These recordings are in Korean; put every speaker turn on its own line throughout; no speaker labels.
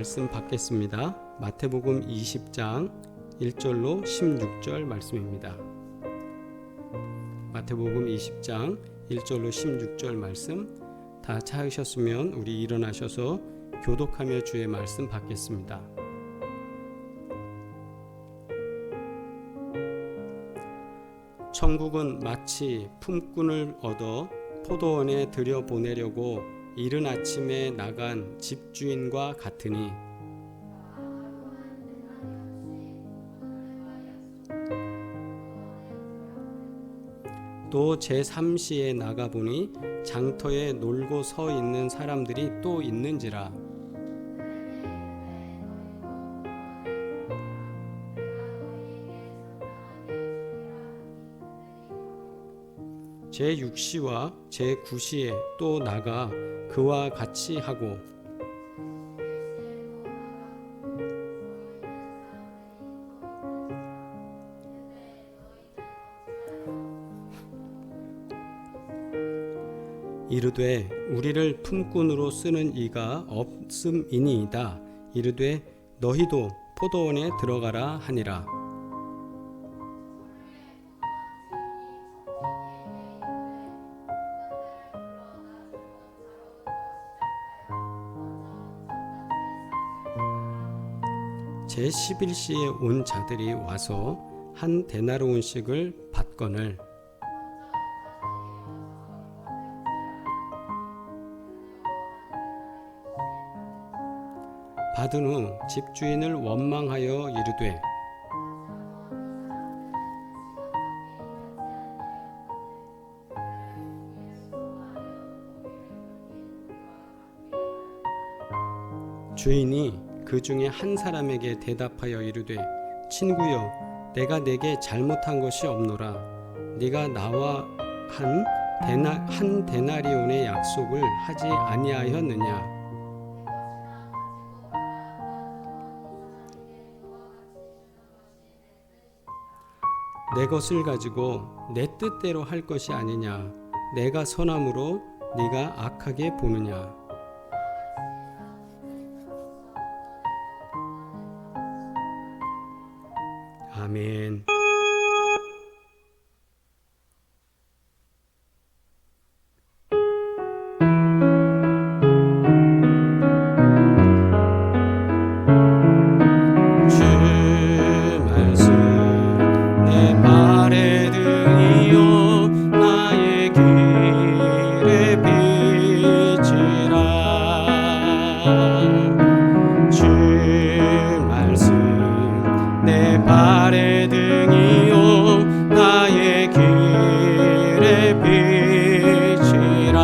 말씀 받겠습니다. 마태복음 20장 1절로 16절 말씀입니다. 마태복음 20장 1절로 16절 말씀 다 찾으셨으면 우리 일어나셔서 교독하며 주의 말씀 받겠습니다. 천국은 마치 품꾼을 얻어 포도원에 들여보내려고 이른 아침에 나간 집주인과 같으니 또 제3시에 나가보니 장터에 놀고 서 있는 사람들이 또 있는지라. 제6시와 제9시에 또 나가 그와 같이 하고 이르되 우리를 품꾼으로 쓰는 이가 없음이니이다. 이르되 너희도 포도원에 들어가라 하니라. 제11시에 온 자들이 와서 한 데나리온씩을 받거늘 받은 후 집주인을 원망하여 이르되 주인이 그 중에 한 사람에게 대답하여 이르되 친구여 내가 내게 잘못한 것이 없노라. 네가 나와 한 데나리온의 약속을 하지 아니하였느냐. 내 것을 가지고 내 뜻대로 할 것이 아니냐. 내가 선함으로 네가 악하게 보느냐. 아멘. 발의 등이요 나의 길에 비치라.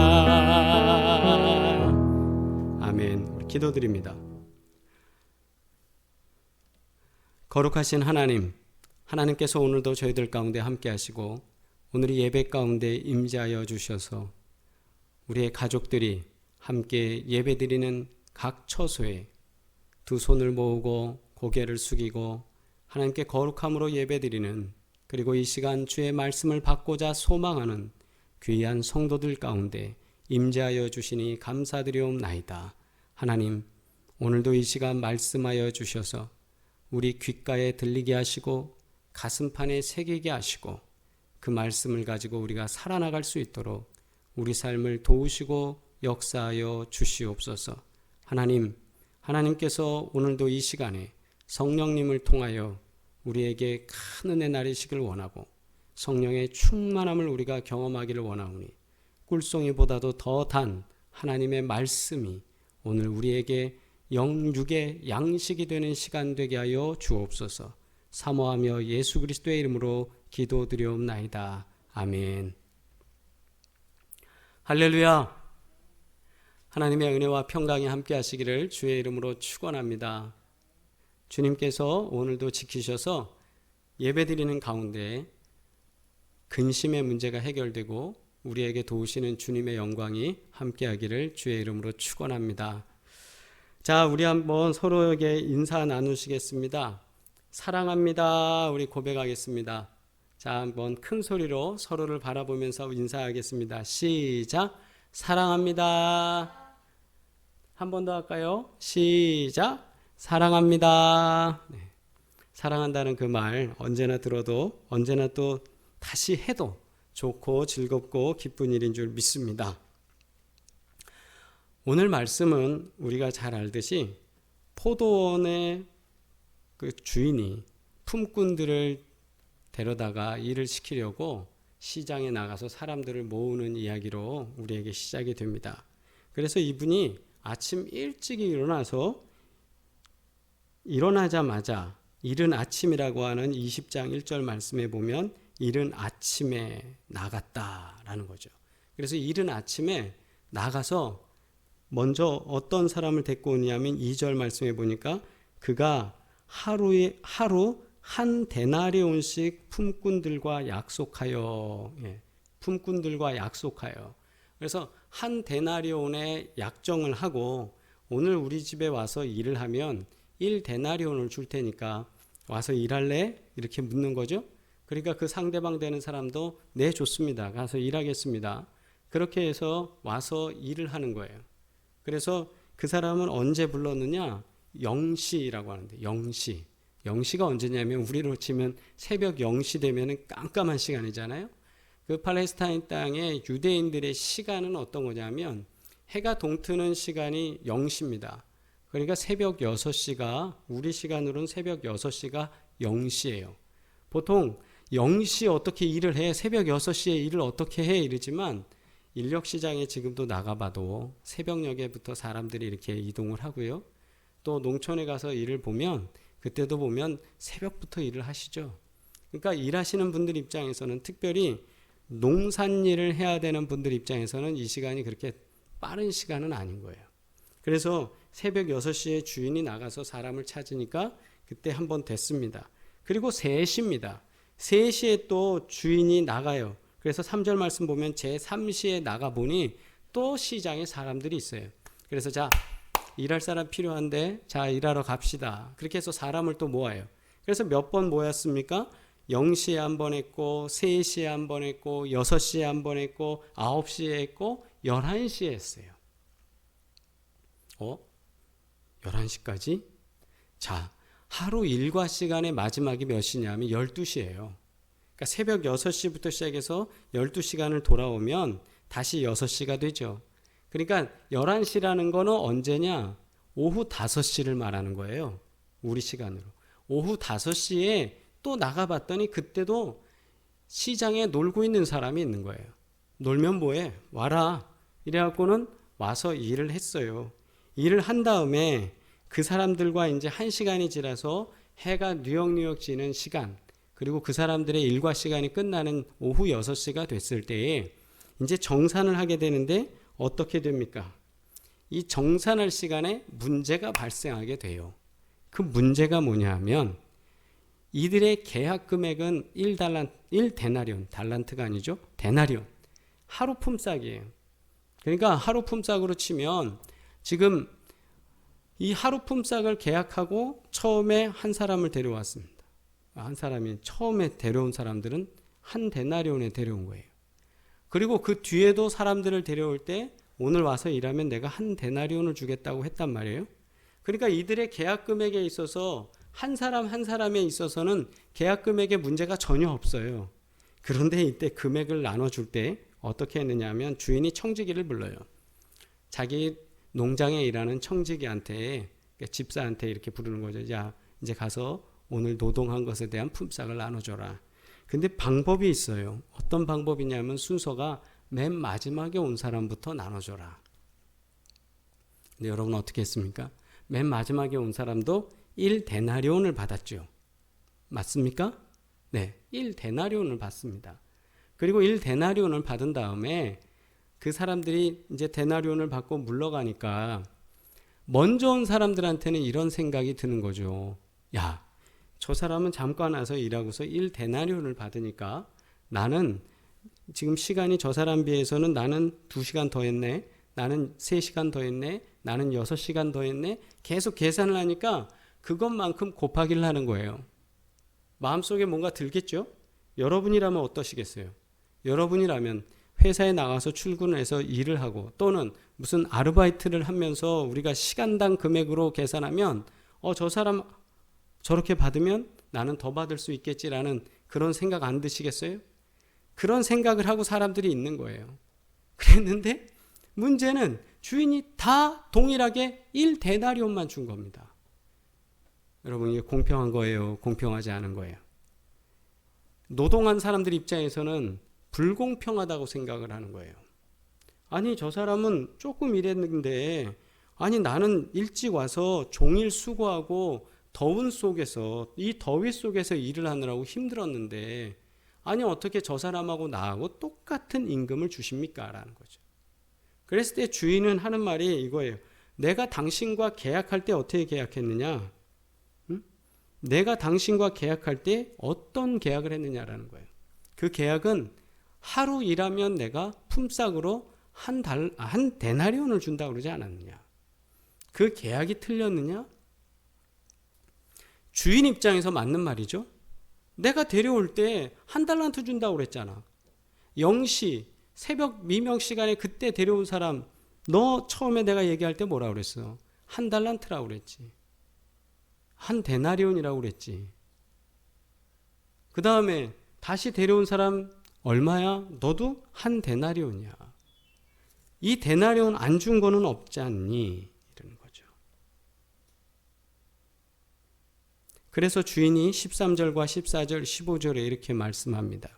아멘. 우리 기도드립니다. 거룩하신 하나님, 하나님께서 오늘도 저희들 가운데 함께 하시고 오늘 예배 가운데 임재하여 주셔서 우리의 가족들이 함께 예배드리는 각 처소에 두 손을 모으고 고개를 숙이고 하나님께 거룩함으로 예배드리는, 그리고 이 시간 주의 말씀을 받고자 소망하는 귀한 성도들 가운데 임재하여 주시니 감사드리옵나이다. 하나님, 오늘도 이 시간 말씀하여 주셔서 우리 귓가에 들리게 하시고 가슴판에 새기게 하시고 그 말씀을 가지고 우리가 살아나갈 수 있도록 우리 삶을 도우시고 역사하여 주시옵소서. 하나님, 하나님께서 오늘도 이 시간에 성령님을 통하여 우리에게 큰 은혜 내리시길 원하고 성령의 충만함을 우리가 경험하기를 원하오니 꿀송이보다도 더 단 하나님의 말씀이 오늘 우리에게 영육의 양식이 되는 시간 되게 하여 주옵소서. 사모하며 예수 그리스도의 이름으로 기도드리옵나이다. 아멘. 할렐루야. 하나님의 은혜와 평강이 함께 하시기를 주의 이름으로 축원합니다. 주님께서 오늘도 지키셔서 예배드리는 가운데 근심의 문제가 해결되고 우리에게 도우시는 주님의 영광이 함께하기를 주의 이름으로 축원합니다. 자, 우리 한번 서로에게 인사 나누시겠습니다. 사랑합니다. 우리 고백하겠습니다. 자, 한번 큰 소리로 서로를 바라보면서 인사하겠습니다. 시작. 사랑합니다. 한 번 더 할까요? 시작. 사랑합니다. 네. 사랑한다는 그 말 언제나 들어도 언제나 또 다시 해도 좋고 즐겁고 기쁜 일인 줄 믿습니다. 오늘 말씀은 우리가 잘 알듯이 포도원의 그 주인이 품꾼들을 데려다가 일을 시키려고 시장에 나가서 사람들을 모으는 이야기로 우리에게 시작이 됩니다. 그래서 이분이 아침 일찍 일어나서 일어나자마자 이른 아침이라고 하는 20장 1절 말씀에 보면 이른 아침에 나갔다라는 거죠. 그래서 이른 아침에 나가서 먼저 어떤 사람을 데리고 오냐면 2절 말씀에 보니까 그가 하루 한 데나리온씩 품꾼들과 약속하여, 품꾼들과 약속하여. 그래서 한 데나리온에 약정을 하고 오늘 우리 집에 와서 일을 하면 1데나리온을 줄 테니까 와서 일할래? 이렇게 묻는 거죠. 그러니까 그 상대방 되는 사람도 네, 좋습니다. 가서 일하겠습니다. 그렇게 해서 와서 일을 하는 거예요. 그래서 그 사람은 언제 불렀느냐? 0시라고 하는데 0시. 0시가 언제냐면 우리로 치면 새벽 0시 되면 깜깜한 시간이잖아요. 그 팔레스타인 땅의 유대인들의 시간은 어떤 거냐면 해가 동트는 시간이 0시입니다. 그러니까 새벽 6시가 우리 시간으로는 새벽 6시가 0시예요. 보통 0시에 어떻게 일을 해? 새벽 6시에 일을 어떻게 해? 이러지만 인력시장에 지금도 나가봐도 새벽녘에부터 사람들이 이렇게 이동을 하고요. 또 농촌에 가서 일을 보면 그때도 보면 새벽부터 일을 하시죠. 그러니까 일하시는 분들 입장에서는 특별히 농산일을 해야 되는 분들 입장에서는 이 시간이 그렇게 빠른 시간은 아닌 거예요. 그래서 새벽 6시에 주인이 나가서 사람을 찾으니까 그때 한번 됐습니다. 그리고 3시입니다. 3시에 또 주인이 나가요. 그래서 3절 말씀 보면 제3시에 나가보니 또 시장에 사람들이 있어요. 그래서 자, 일할 사람 필요한데 자, 일하러 갑시다. 그렇게 해서 사람을 또 모아요. 그래서 몇 번 모였습니까? 0시에 한 번 했고 3시에 한 번 했고 6시에 한 번 했고 9시에 했고 11시에 했어요. 11시까지? 자, 하루 일과 시간의 마지막이 몇 시냐면 12시예요. 그러니까 새벽 6시부터 시작해서 12시간을 돌아오면 다시 6시가 되죠. 그러니까 11시라는 거는 언제냐? 오후 5시를 말하는 거예요. 우리 시간으로. 오후 5시에 또 나가봤더니 그때도 시장에 놀고 있는 사람이 있는 거예요. 놀면 뭐해? 와라. 이래갖고는 와서 일을 했어요. 일을 한 다음에 그 사람들과 이제 1시간이 지나서 해가 뉴역뉴역 지는 시간, 그리고 그 사람들의 일과 시간이 끝나는 오후 6시가 됐을 때에 이제 정산을 하게 되는데 어떻게 됩니까? 이 정산할 시간에 문제가 발생하게 돼요. 그 문제가 뭐냐 하면 이들의 계약 금액은 1데나리온, 달란트가 아니죠. 데나리온. 하루 품삯이에요. 그러니까 하루 품삯으로 치면 지금 이 하루 품삯을 계약하고 처음에 한 사람을 데려왔습니다. 한 사람이 처음에 데려온 사람들은 한 데나리온에 데려온 거예요. 그리고 그 뒤에도 사람들을 데려올 때 오늘 와서 일하면 내가 한 데나리온을 주겠다고 했단 말이에요. 그러니까 이들의 계약 금액에 있어서 한 사람 한 사람에 있어서는 계약 금액에 문제가 전혀 없어요. 그런데 이때 금액을 나눠줄 때 어떻게 했느냐 하면 주인이 청지기를 불러요. 자기 농장에 일하는 청지기한테, 집사한테 이렇게 부르는 거죠. 야, 이제 가서 오늘 노동한 것에 대한 품삯을 나눠줘라. 근데 방법이 있어요. 어떤 방법이냐면 순서가 맨 마지막에 온 사람부터 나눠줘라. 근데 여러분 어떻게 했습니까? 맨 마지막에 온 사람도 1데나리온을 받았죠. 맞습니까? 네, 1데나리온을 받습니다. 그리고 1데나리온을 받은 다음에 그 사람들이 이제 데나리온을 받고 물러가니까 먼저 온 사람들한테는 이런 생각이 드는 거죠. 야, 저 사람은 잠깐 와서 일하고서 1데나리온을 받으니까 나는 지금 시간이 저 사람 비해서는 나는 2시간 더 했네. 나는 3시간 더 했네. 나는 6시간 더 했네. 계속 계산을 하니까 그것만큼 곱하기를 하는 거예요. 마음속에 뭔가 들겠죠? 여러분이라면 어떠시겠어요? 여러분이라면 회사에 나가서 출근을 해서 일을 하고 또는 무슨 아르바이트를 하면서 우리가 시간당 금액으로 계산하면 저 사람 저렇게 받으면 나는 더 받을 수 있겠지라는 그런 생각 안 드시겠어요? 그런 생각을 하고 사람들이 있는 거예요. 그랬는데 문제는 주인이 다 동일하게 1데나리온만 준 겁니다. 여러분, 이게 공평한 거예요? 공평하지 않은 거예요? 노동한 사람들 입장에서는 불공평하다고 생각을 하는 거예요. 아니, 저 사람은 조금 일했는데, 아니, 나는 일찍 와서 종일 수고하고 더운 속에서, 이 더위 속에서 일을 하느라고 힘들었는데, 아니, 어떻게 저 사람하고 나하고 똑같은 임금을 주십니까? 라는 거죠. 그랬을 때 주인은 하는 말이 이거예요. 내가 당신과 계약할 때 어떻게 계약했느냐? 내가 당신과 계약할 때 어떤 계약을 했느냐라는 거예요. 그 계약은 하루 일하면 내가 품삯으로 한 데나리온을 준다고 그러지 않았느냐? 그 계약이 틀렸느냐? 주인 입장에서 맞는 말이죠. 내가 데려올 때 한 달란트 준다고 그랬잖아. 0시 새벽 미명 시간에 그때 데려온 사람, 너 처음에 내가 얘기할 때 뭐라고 그랬어? 한 달란트라고 그랬지. 한 데나리온이라고 그랬지. 그 다음에 다시 데려온 사람 얼마야? 너도 한 데나리온이야. 이 데나리온 안 준 거는 없지 않니? 이러는 거죠. 그래서 주인이 13절과 14절, 15절에 이렇게 말씀합니다.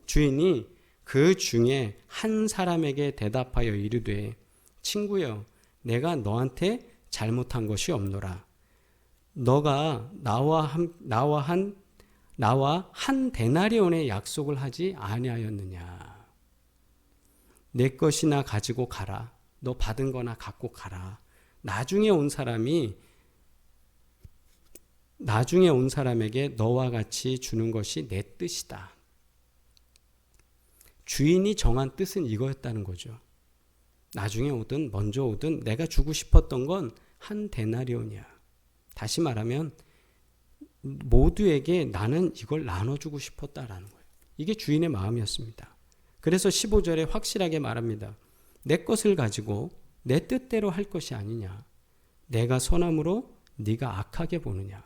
주인이 그 중에 한 사람에게 대답하여 이르되, 친구여, 내가 너한테 잘못한 것이 없노라. 너가 나와 한 데나리온의 약속을 하지 아니하였느냐. 내 것이나 가지고 가라. 너 받은 거나 갖고 가라. 나중에 온 사람에게 너와 같이 주는 것이 내 뜻이다. 주인이 정한 뜻은 이거였다는 거죠. 나중에 오든 먼저 오든 내가 주고 싶었던 건 한 데나리온이야. 다시 말하면 모두에게 나는 이걸 나눠주고 싶었다라는 거예요. 이게 주인의 마음이었습니다. 그래서 15절에 확실하게 말합니다. 내 것을 가지고 내 뜻대로 할 것이 아니냐. 내가 선함으로 네가 악하게 보느냐.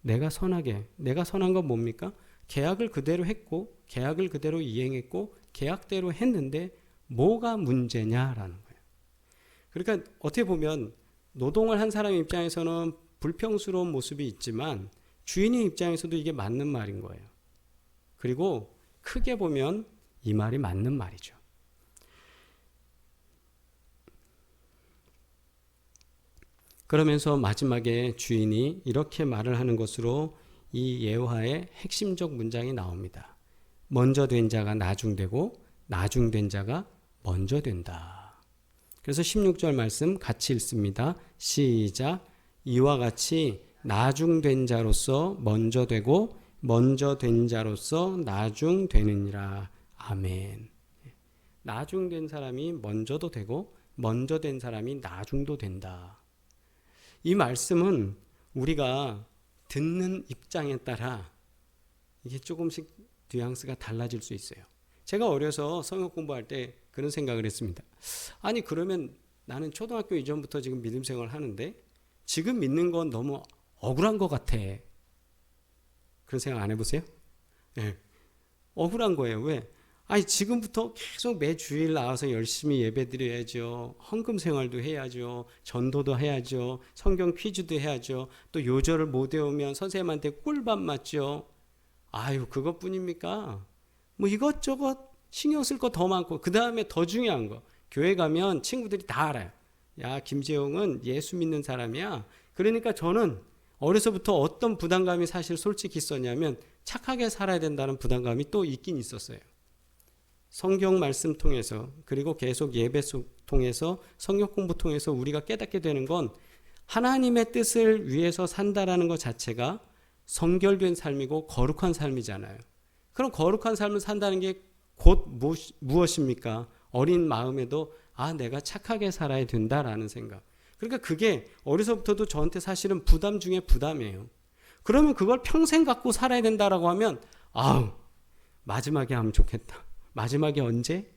내가 선한 건 뭡니까? 계약을 그대로 했고 계약을 그대로 이행했고 계약대로 했는데 뭐가 문제냐라는 거예요. 그러니까 어떻게 보면 노동을 한 사람 입장에서는 불평스러운 모습이 있지만 주인의 입장에서도 이게 맞는 말인 거예요. 그리고 크게 보면 이 말이 맞는 말이죠. 그러면서 마지막에 주인이 이렇게 말을 하는 것으로 이 예화의 핵심적 문장이 나옵니다. 먼저 된 자가 나중되고 나중된 자가 먼저 된다. 그래서 16절 말씀 같이 읽습니다. 시작. 이와 같이 나중된 자로서 먼저 되고 먼저 된 자로서 나중되느니라. 아멘. 나중된 사람이 먼저도 되고 먼저 된 사람이 나중도 된다. 이 말씀은 우리가 듣는 입장에 따라 이게 조금씩 뉘앙스가 달라질 수 있어요. 제가 어려서 성경 공부할 때 그런 생각을 했습니다. 아니, 그러면 나는 초등학교 이전부터 지금 믿음 생활을 하는데 지금 믿는 건 너무 억울한 것 같아. 그런 생각 안 해보세요? 네. 억울한 거예요. 왜? 아니, 지금부터 계속 매 주일 나와서 열심히 예배 드려야죠. 헌금 생활도 해야죠. 전도도 해야죠. 성경 퀴즈도 해야죠. 또 요절을 못 외우면 선생님한테 꿀밥 맞죠. 아유, 그것뿐입니까? 뭐 이것저것 신경 쓸 거 더 많고, 그 다음에 더 중요한 거, 교회 가면 친구들이 다 알아요. 야, 김재용은 예수 믿는 사람이야. 그러니까 저는 어려서부터 어떤 부담감이 사실 솔직히 있었냐면 착하게 살아야 된다는 부담감이 또 있긴 있었어요. 성경 말씀 통해서, 그리고 계속 예배 통해서, 성경 공부 통해서 우리가 깨닫게 되는 건 하나님의 뜻을 위해서 산다라는 것 자체가 성결된 삶이고 거룩한 삶이잖아요. 그럼 거룩한 삶을 산다는 게 곧 무엇입니까? 어린 마음에도 내가 착하게 살아야 된다라는 생각. 그러니까 그게 어려서부터도 저한테 사실은 부담 중에 부담이에요. 그러면 그걸 평생 갖고 살아야 된다라고 하면 마지막에 하면 좋겠다. 마지막에 언제?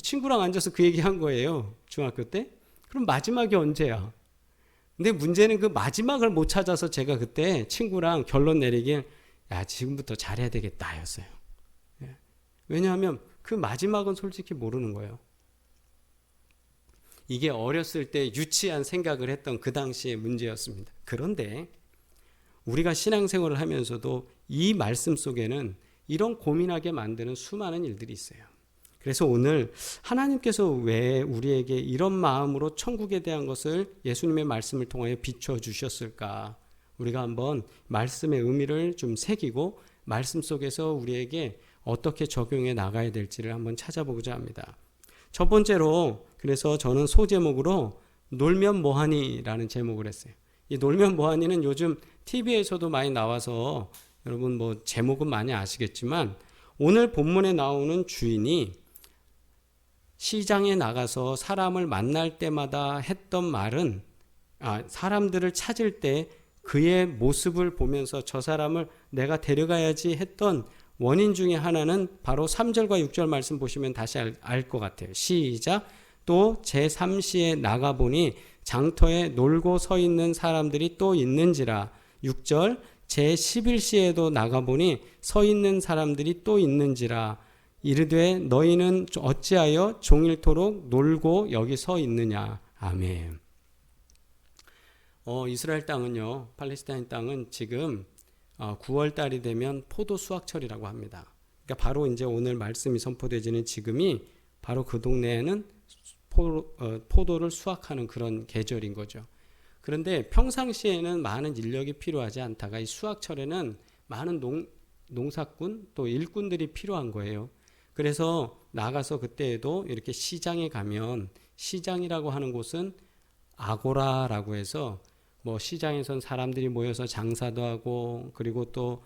친구랑 앉아서 그 얘기한 거예요. 중학교 때. 그럼 마지막이 언제야? 근데 문제는 그 마지막을 못 찾아서 제가 그때 친구랑 결론 내리길 야 지금부터 잘해야 되겠다 였어요. 왜냐하면 그 마지막은 솔직히 모르는 거예요. 이게 어렸을 때 유치한 생각을 했던 그 당시의 문제였습니다. 그런데 우리가 신앙생활을 하면서도 이 말씀 속에는 이런 고민하게 만드는 수많은 일들이 있어요. 그래서 오늘 하나님께서 왜 우리에게 이런 마음으로 천국에 대한 것을 예수님의 말씀을 통하여 비춰주셨을까? 우리가 한번 말씀의 의미를 좀 새기고 말씀 속에서 우리에게 어떻게 적용해 나가야 될지를 한번 찾아보고자 합니다. 첫 번째로 그래서 저는 소제목으로 놀면 뭐하니라는 제목을 했어요. 이 놀면 뭐하니는 요즘 TV에서도 많이 나와서 여러분 뭐 제목은 많이 아시겠지만 오늘 본문에 나오는 주인이 시장에 나가서 사람을 만날 때마다 했던 말은 사람들을 찾을 때 그의 모습을 보면서 저 사람을 내가 데려가야지 했던 원인 중에 하나는 바로 3절과 6절 말씀 보시면 다시 알 것 같아요. 시작. 또 제3시에 나가보니 장터에 놀고 서 있는 사람들이 또 있는지라. 6절. 제11시에도 나가보니 서 있는 사람들이 또 있는지라. 이르되 너희는 어찌하여 종일토록 놀고 여기 서 있느냐. 아멘. 이스라엘 땅은요, 팔레스타인 땅은 지금 9월 달이 되면 포도 수확철이라고 합니다. 그러니까 바로 이제 오늘 말씀이 선포되지는 지금이 바로 그 동네에는 포도를 수확하는 그런 계절인 거죠. 그런데 평상시에는 많은 인력이 필요하지 않다가 이 수확철에는 많은 농사꾼 또 일꾼들이 필요한 거예요. 그래서 나가서 그때에도 이렇게 시장에 가면 시장이라고 하는 곳은 아고라라고 해서 뭐 시장에선 사람들이 모여서 장사도 하고 그리고 또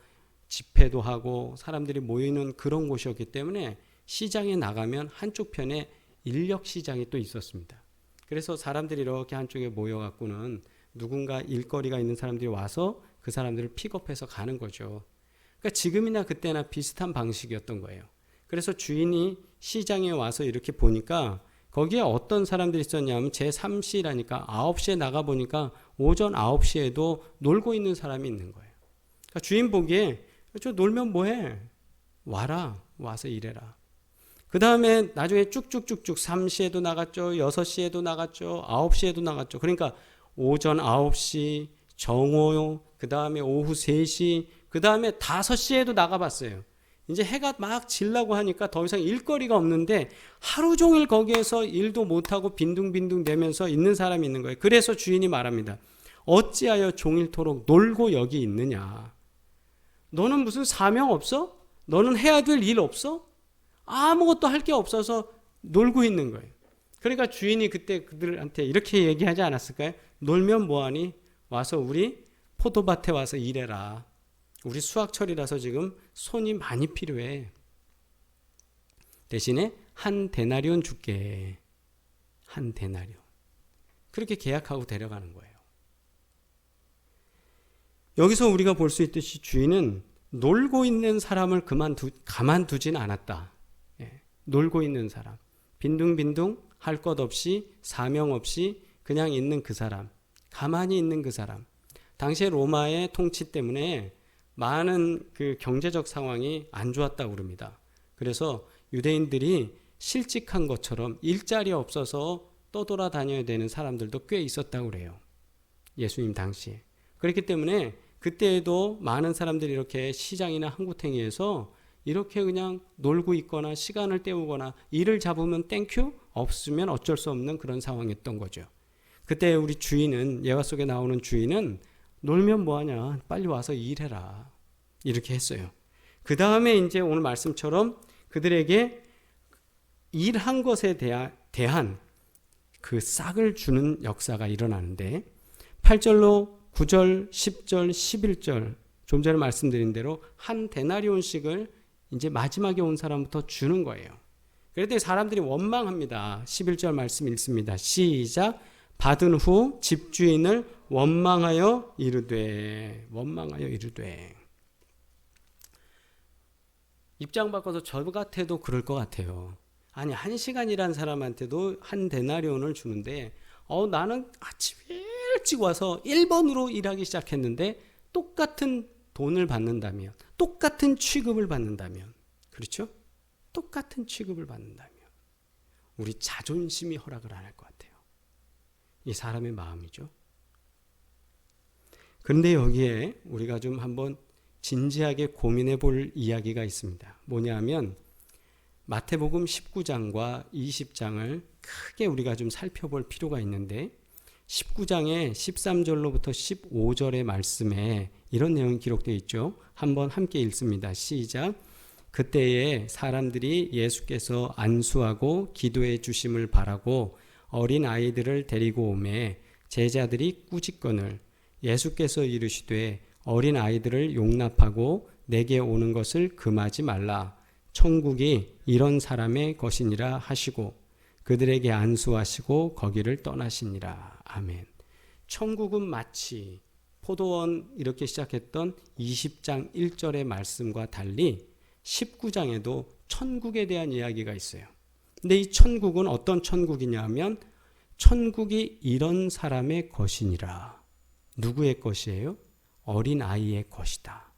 집회도 하고 사람들이 모이는 그런 곳이었기 때문에 시장에 나가면 한쪽 편에 인력 시장이 또 있었습니다. 그래서 사람들이 이렇게 한쪽에 모여갖고는 누군가 일거리가 있는 사람들이 와서 그 사람들을 픽업해서 가는 거죠. 그러니까 지금이나 그때나 비슷한 방식이었던 거예요. 그래서 주인이 시장에 와서 이렇게 보니까 거기에 어떤 사람들이 있었냐면 제3시라니까 9시에 나가보니까 오전 9시에도 놀고 있는 사람이 있는 거예요. 그러니까 주인 보기에 저 놀면 뭐해? 와라. 와서 일해라. 그 다음에 나중에 쭉쭉쭉쭉 3시에도 나갔죠. 6시에도 나갔죠. 9시에도 나갔죠. 그러니까 오전 9시, 정오, 그 다음에 오후 3시, 그 다음에 5시에도 나가봤어요. 이제 해가 막 질라고 하니까 더 이상 일거리가 없는데 하루 종일 거기에서 일도 못하고 빈둥빈둥 대면서 있는 사람이 있는 거예요. 그래서 주인이 말합니다. 어찌하여 종일토록 놀고 여기 있느냐. 너는 무슨 사명 없어? 너는 해야 될 일 없어? 아무것도 할 게 없어서 놀고 있는 거예요. 그러니까 주인이 그때 그들한테 이렇게 얘기하지 않았을까요? 놀면 뭐하니? 와서 우리 포도밭에 와서 일해라. 우리 수확철이라서 지금 손이 많이 필요해. 대신에 한 데나리온 줄게. 한 데나리온. 그렇게 계약하고 데려가는 거예요. 여기서 우리가 볼 수 있듯이 주인은 놀고 있는 사람을 가만두진 않았다. 놀고 있는 사람. 빈둥빈둥 할 것 없이 사명 없이 그냥 있는 그 사람. 가만히 있는 그 사람. 당시에 로마의 통치 때문에 많은 그 경제적 상황이 안 좋았다고 그럽니다. 그래서 유대인들이 실직한 것처럼 일자리 없어서 떠돌아다녀야 되는 사람들도 꽤 있었다고 그래요. 예수님 당시에. 그렇기 때문에 그때에도 많은 사람들이 이렇게 시장이나 항구탱이에서 이렇게 그냥 놀고 있거나 시간을 때우거나 일을 잡으면 땡큐, 없으면 어쩔 수 없는 그런 상황이었던 거죠. 그때 우리 주인은, 예화 속에 나오는 주인은 놀면 뭐하냐, 빨리 와서 일해라, 이렇게 했어요. 그 다음에 이제 오늘 말씀처럼 그들에게 일한 것에 대한 그 싹을 주는 역사가 일어나는데 8절로 9절, 10절, 11절 좀 전에 말씀드린 대로 한 데나리온씩을 이제 마지막에 온 사람부터 주는 거예요. 그랬더니 사람들이 원망합니다. 11절 말씀 읽습니다. 시작. 받은 후 집주인을 원망하여 이르되. 입장 바꿔서 저 같아도 그럴 것 같아요. 아니 1시간 일한 사람한테도 한 데나리온을 주는데 나는 아침 일찍 와서 1번으로 일하기 시작했는데 똑같은 돈을 받는다면, 똑같은 취급을 받는다면, 그렇죠? 똑같은 취급을 받는다면 우리 자존심이 허락을 안 할 것 같아요. 이 사람의 마음이죠. 그런데 여기에 우리가 좀 한번 진지하게 고민해 볼 이야기가 있습니다. 뭐냐면 마태복음 19장과 20장을 크게 우리가 좀 살펴볼 필요가 있는데 19장의 13절로부터 15절의 말씀에 이런 내용이 기록되어 있죠. 한번 함께 읽습니다. 시작. 그때에 사람들이 예수께서 안수하고 기도해 주심을 바라고 어린 아이들을 데리고 오매 제자들이 꾸짖거늘 예수께서 이르시되 어린 아이들을 용납하고 내게 오는 것을 금하지 말라. 천국이 이런 사람의 것이니라 하시고 그들에게 안수하시고 거기를 떠나시니라. 아멘. 천국은 마치 포도원 이렇게 시작했던 20장 1절의 말씀과 달리 19장에도 천국에 대한 이야기가 있어요. 근데 이 천국은 어떤 천국이냐 하면 천국이 이런 사람의 것이니라. 누구의 것이에요? 어린아이의 것이다.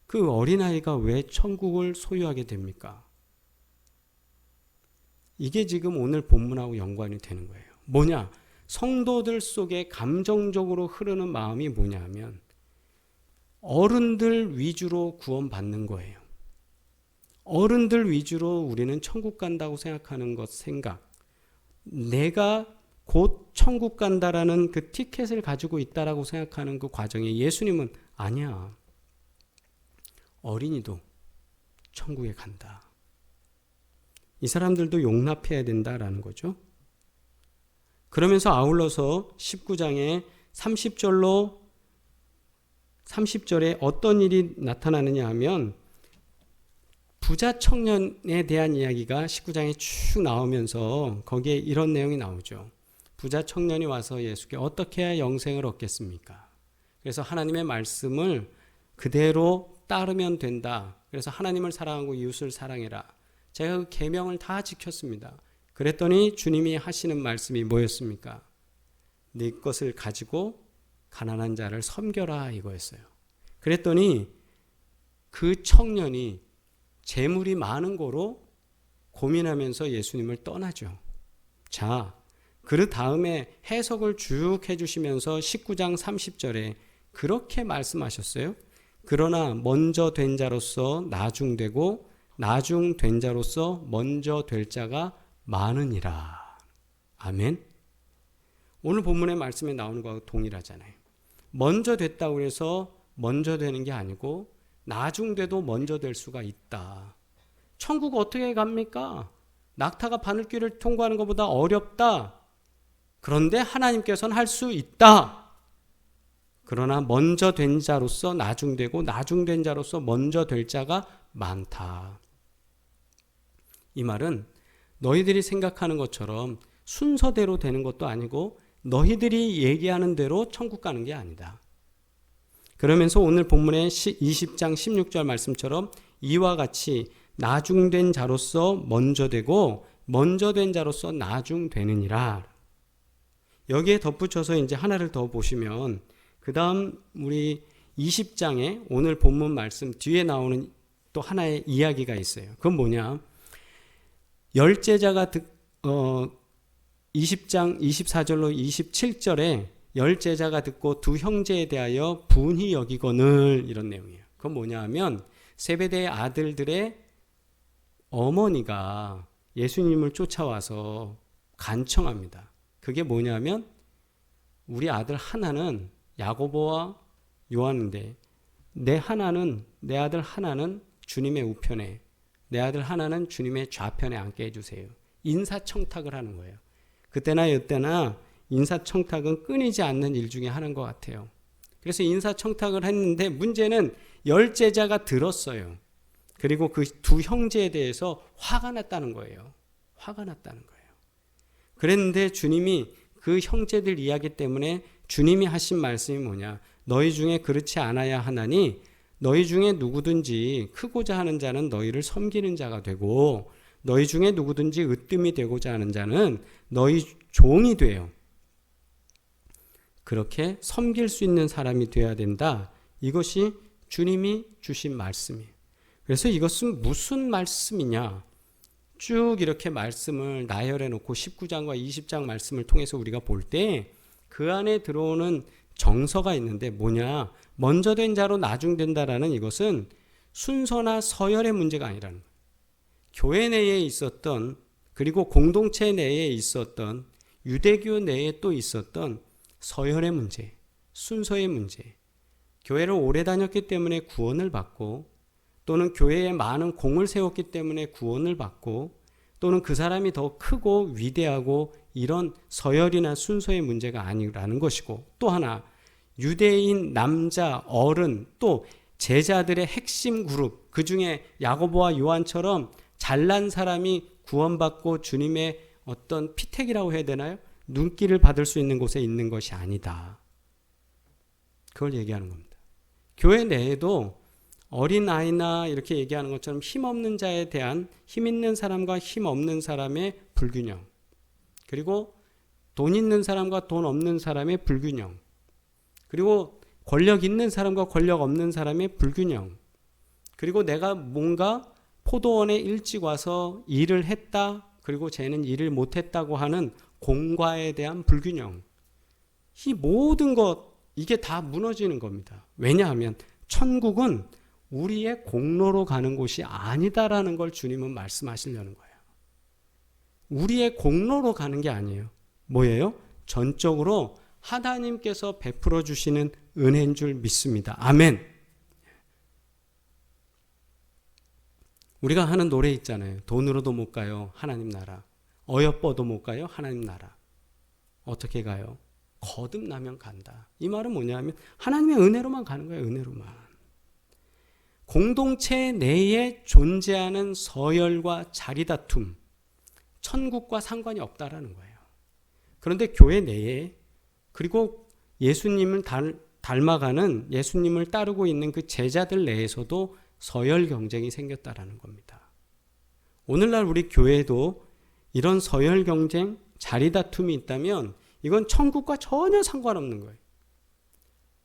그 어린아이가 왜 천국을 소유하게 됩니까? 이게 지금 오늘 본문하고 연관이 되는 거예요. 뭐냐? 성도들 속에 감정적으로 흐르는 마음이 뭐냐 하면 어른들 위주로 구원받는 거예요. 어른들 위주로 우리는 천국 간다고 생각하는 것 생각. 내가 곧 천국 간다라는 그 티켓을 가지고 있다라고 생각하는 그 과정에 예수님은 아니야. 어린이도 천국에 간다. 이 사람들도 용납해야 된다라는 거죠. 그러면서 아울러서 19장의 30절에 어떤 일이 나타나느냐 하면 부자 청년에 대한 이야기가 19장에 쭉 나오면서 거기에 이런 내용이 나오죠. 부자 청년이 와서 예수께 어떻게 해야 영생을 얻겠습니까? 그래서 하나님의 말씀을 그대로 따르면 된다. 그래서 하나님을 사랑하고 이웃을 사랑해라. 제가 그 계명을 다 지켰습니다. 그랬더니 주님이 하시는 말씀이 뭐였습니까? 네 것을 가지고 가난한 자를 섬겨라 이거였어요. 그랬더니 그 청년이 재물이 많은 거로 고민하면서 예수님을 떠나죠. 자, 그 다음에 해석을 쭉 해주시면서 19장 30절에 그렇게 말씀하셨어요. 그러나 먼저 된 자로서 나중되고 나중된 자로서 먼저 될 자가 많으니라. 아멘. 오늘 본문의 말씀에 나오는 거하고 동일하잖아요. 먼저 됐다고 해서 먼저 되는 게 아니고 나중돼도 먼저 될 수가 있다. 천국 어떻게 갑니까? 낙타가 바늘길을 통과하는 것보다 어렵다. 그런데 하나님께서는 할 수 있다. 그러나 먼저 된 자로서 나중되고 나중된 자로서 먼저 될 자가 많다. 이 말은 너희들이 생각하는 것처럼 순서대로 되는 것도 아니고 너희들이 얘기하는 대로 천국 가는 게 아니다. 그러면서 오늘 본문의 20장 16절 말씀처럼 이와 같이 나중된 자로서 먼저 되고 먼저 된 자로서 나중되느니라. 여기에 덧붙여서 이제 하나를 더 보시면 그 다음 우리 20장에 오늘 본문 말씀 뒤에 나오는 또 하나의 이야기가 있어요. 그건 뭐냐? 열제자가 20장 24절로 27절에 열제자가 듣고 두 형제에 대하여 분히 여기거늘 이런 내용이에요. 그건 뭐냐 하면 세베대의 아들들의 어머니가 예수님을 쫓아와서 간청합니다. 그게 뭐냐면 우리 아들 하나는 야고보와 요한인데 내 아들 하나는 주님의 우편에 내 아들 하나는 주님의 좌편에 앉게 해주세요. 인사청탁을 하는 거예요. 그때나 이때나 인사청탁은 끊이지 않는 일 중에 하나인 것 같아요. 그래서 인사청탁을 했는데 문제는 열제자가 들었어요. 그리고 그 두 형제에 대해서 화가 났다는 거예요. 화가 났다는 거예요. 그랬는데 주님이 그 형제들 이야기 때문에 주님이 하신 말씀이 뭐냐? 너희 중에 그렇지 않아야 하나니 너희 중에 누구든지 크고자 하는 자는 너희를 섬기는 자가 되고 너희 중에 누구든지 으뜸이 되고자 하는 자는 너희 종이 돼요. 그렇게 섬길 수 있는 사람이 되어야 된다. 이것이 주님이 주신 말씀이에요. 그래서 이것은 무슨 말씀이냐? 쭉 이렇게 말씀을 나열해 놓고 19장과 20장 말씀을 통해서 우리가 볼 때 그 안에 들어오는 정서가 있는데 뭐냐? 먼저 된 자로 나중된다라는 이것은 순서나 서열의 문제가 아니라는 거예요. 교회 내에 있었던, 그리고 공동체 내에 있었던, 유대교 내에 또 있었던 서열의 문제, 순서의 문제. 교회를 오래 다녔기 때문에 구원을 받고, 또는 교회에 많은 공을 세웠기 때문에 구원을 받고, 또는 그 사람이 더 크고 위대하고 이런 서열이나 순서의 문제가 아니라는 것이고, 또 하나 유대인 남자 어른 또 제자들의 핵심 그룹, 그 중에 야고보와 요한처럼 잘난 사람이 구원받고 주님의 어떤 피택이라고 해야 되나요? 눈길을 받을 수 있는 곳에 있는 것이 아니다. 그걸 얘기하는 겁니다. 교회 내에도 어린아이나 이렇게 얘기하는 것처럼 힘없는 자에 대한 힘 있는 사람과 힘 없는 사람의 불균형, 그리고 돈 있는 사람과 돈 없는 사람의 불균형, 그리고 권력 있는 사람과 권력 없는 사람의 불균형, 그리고 내가 뭔가 포도원에 일찍 와서 일을 했다, 그리고 쟤는 일을 못했다고 하는 공과에 대한 불균형, 이 모든 것, 이게 다 무너지는 겁니다. 왜냐하면 천국은 우리의 공로로 가는 곳이 아니다라는 걸 주님은 말씀하시려는 거예요. 우리의 공로로 가는 게 아니에요. 뭐예요? 전적으로 하나님께서 베풀어 주시는 은혜인 줄 믿습니다. 아멘. 우리가 하는 노래 있잖아요. 돈으로도 못 가요, 하나님 나라. 어여뻐도 못 가요, 하나님 나라. 어떻게 가요? 거듭나면 간다. 이 말은 뭐냐면 하나님의 은혜로만 가는 거예요. 은혜로만. 공동체 내에 존재하는 서열과 자리다툼, 천국과 상관이 없다라는 거예요. 그런데 교회 내에, 그리고 예수님을 닮아가는, 예수님을 따르고 있는 그 제자들 내에서도 서열 경쟁이 생겼다라는 겁니다. 오늘날 우리 교회에도 이런 서열 경쟁, 자리다툼이 있다면 이건 천국과 전혀 상관없는 거예요.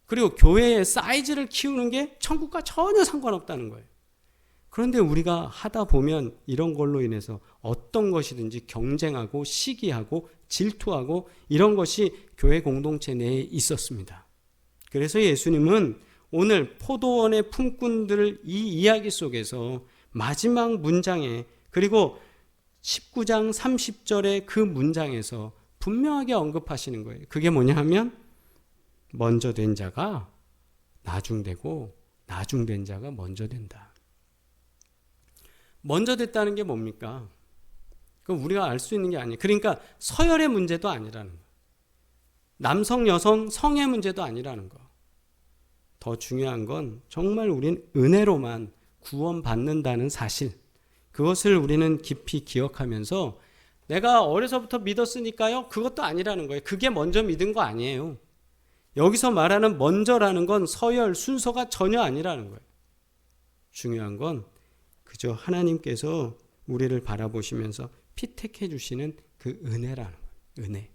그리고 교회의 사이즈를 키우는 게 천국과 전혀 상관없다는 거예요. 그런데 우리가 하다 보면 이런 걸로 인해서 어떤 것이든지 경쟁하고 시기하고 질투하고 이런 것이 교회 공동체 내에 있었습니다. 그래서 예수님은 오늘 포도원의 품꾼들 이 이야기 속에서 마지막 문장에, 그리고 19장 30절의 그 문장에서 분명하게 언급하시는 거예요. 그게 뭐냐 하면 먼저 된 자가 나중되고 나중된 자가 먼저 된다. 먼저 됐다는 게 뭡니까? 그럼 우리가 알 수 있는 게 아니에요. 그러니까 서열의 문제도 아니라는 거. 남성, 여성, 성의 문제도 아니라는 거. 더 중요한 건 정말 우린 은혜로만 구원받는다는 사실. 그것을 우리는 깊이 기억하면서 내가 어려서부터 믿었으니까요. 그것도 아니라는 거예요. 그게 먼저 믿은 거 아니에요. 여기서 말하는 먼저라는 건 서열, 순서가 전혀 아니라는 거예요. 중요한 건 그저 하나님께서 우리를 바라보시면서 피택해 주시는 그 은혜라는 거예요. 은혜.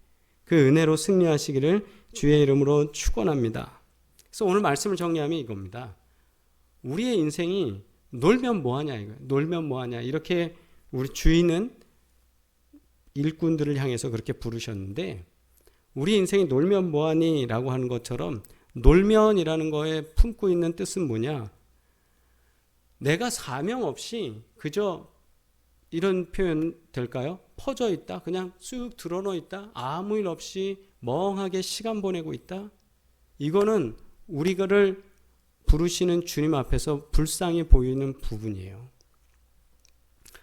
그 은혜로 승리하시기를 주의 이름으로 축원합니다. 그래서 오늘 말씀을 정리하면 이겁니다. 우리의 인생이 놀면 뭐하냐 이거예요. 놀면 뭐하냐. 이렇게 우리 주인은 일꾼들을 향해서 그렇게 부르셨는데, 우리 인생이 놀면 뭐하니 라고 하는 것처럼 놀면이라는 거에 품고 있는 뜻은 뭐냐, 내가 사명 없이 그저 이런 표현 될까요? 퍼져 있다, 그냥 쑥 드러눠 있다, 아무 일 없이 멍하게 시간 보내고 있다. 이거는 우리를 부르시는 주님 앞에서 불쌍히 보이는 부분이에요.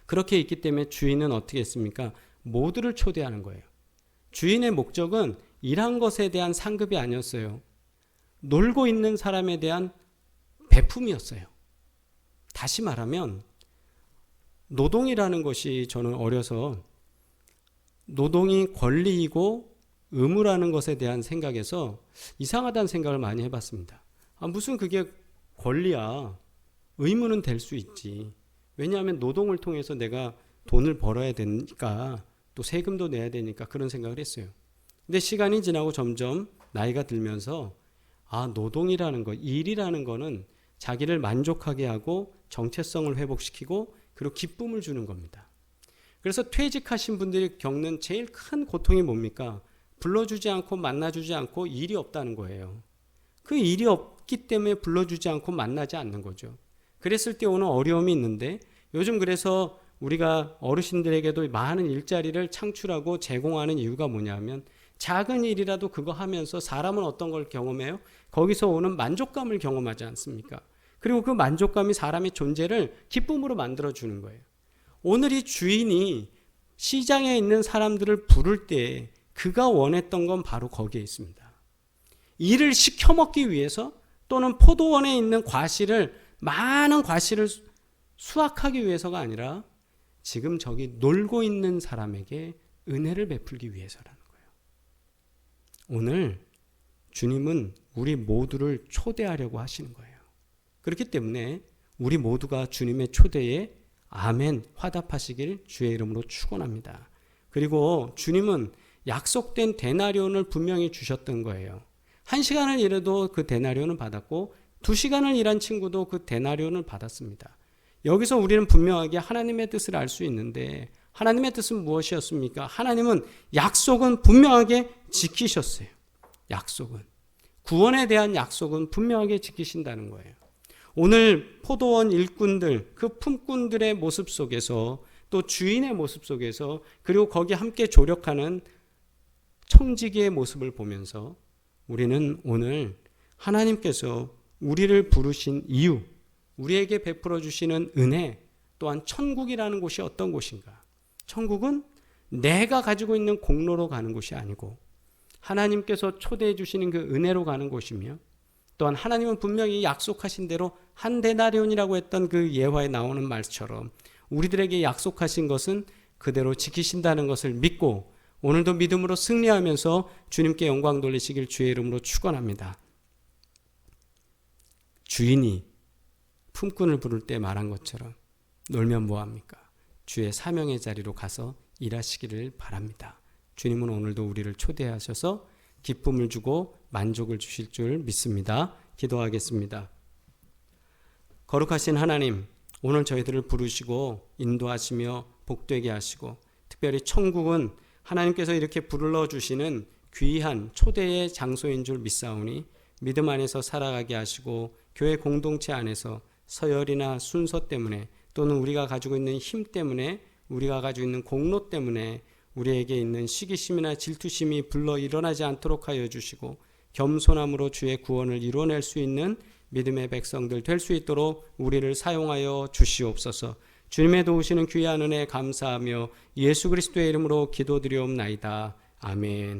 그렇게 있기 때문에 주인은 어떻게 했습니까? 모두를 초대하는 거예요. 주인의 목적은 일한 것에 대한 상급이 아니었어요. 놀고 있는 사람에 대한 배품이었어요. 다시 말하면 노동이라는 것이, 저는 어려서 노동이 권리이고 의무라는 것에 대한 생각에서 이상하다는 생각을 많이 해봤습니다. 무슨 그게 권리야. 의무는 될 수 있지. 왜냐하면 노동을 통해서 내가 돈을 벌어야 되니까, 또 세금도 내야 되니까 그런 생각을 했어요. 근데 시간이 지나고 점점 나이가 들면서 노동이라는 거, 일이라는 거는 자기를 만족하게 하고 정체성을 회복시키고 그리고 기쁨을 주는 겁니다. 그래서 퇴직하신 분들이 겪는 제일 큰 고통이 뭡니까? 불러주지 않고 만나주지 않고 일이 없다는 거예요. 그 일이 없기 때문에 불러주지 않고 만나지 않는 거죠. 그랬을 때 오는 어려움이 있는데 요즘 그래서 우리가 어르신들에게도 많은 일자리를 창출하고 제공하는 이유가 뭐냐면 작은 일이라도 그거 하면서 사람은 어떤 걸 경험해요? 거기서 오는 만족감을 경험하지 않습니까? 그리고 그 만족감이 사람의 존재를 기쁨으로 만들어주는 거예요. 오늘 이 주인이 시장에 있는 사람들을 부를 때 그가 원했던 건 바로 거기에 있습니다. 일을 시켜먹기 위해서 또는 포도원에 있는 많은 과실을 수확하기 위해서가 아니라 지금 저기 놀고 있는 사람에게 은혜를 베풀기 위해서라는 거예요. 오늘 주님은 우리 모두를 초대하려고 하시는 거예요. 그렇기 때문에 우리 모두가 주님의 초대에 아멘 화답하시길 주의 이름으로 축원합니다. 그리고 주님은 약속된 데나리온을 분명히 주셨던 거예요. 1시간을 일해도 그 데나리온을 받았고 2시간을 일한 친구도 그 데나리온을 받았습니다. 여기서 우리는 분명하게 하나님의 뜻을 알 수 있는데 하나님의 뜻은 무엇이었습니까? 하나님은 약속은 분명하게 지키셨어요. 약속은. 구원에 대한 약속은 분명하게 지키신다는 거예요. 오늘 포도원 일꾼들, 그 품꾼들의 모습 속에서 또 주인의 모습 속에서 그리고 거기 함께 조력하는 청지기의 모습을 보면서 우리는 오늘 하나님께서 우리를 부르신 이유, 우리에게 베풀어 주시는 은혜, 또한 천국이라는 곳이 어떤 곳인가? 천국은 내가 가지고 있는 공로로 가는 곳이 아니고 하나님께서 초대해 주시는 그 은혜로 가는 곳이며 또한 하나님은 분명히 약속하신 대로 한 데나리온이라고 했던 그 예화에 나오는 말처럼 우리들에게 약속하신 것은 그대로 지키신다는 것을 믿고 오늘도 믿음으로 승리하면서 주님께 영광 돌리시길 주의 이름으로 축원합니다. 주인이 품꾼을 부를 때 말한 것처럼 놀면 뭐합니까? 주의 사명의 자리로 가서 일하시기를 바랍니다. 주님은 오늘도 우리를 초대하셔서 기쁨을 주고 만족을 주실 줄 믿습니다. 기도하겠습니다. 거룩하신 하나님, 오늘 저희들을 부르시고 인도하시며 복되게 하시고 특별히 천국은 하나님께서 이렇게 불러주시는 귀한 초대의 장소인 줄 믿사오니 믿음 안에서 살아가게 하시고 교회 공동체 안에서 서열이나 순서 때문에 또는 우리가 가지고 있는 힘 때문에 우리가 가지고 있는 공로 때문에 우리에게 있는 시기심이나 질투심이 불러 일어나지 않도록 하여 주시고 겸손함으로 주의 구원을 이루어낼 수 있는 믿음의 백성들 될 수 있도록 우리를 사용하여 주시옵소서. 주님의 도우시는 귀한 은혜 감사하며 예수 그리스도의 이름으로 기도드리옵나이다. 아멘.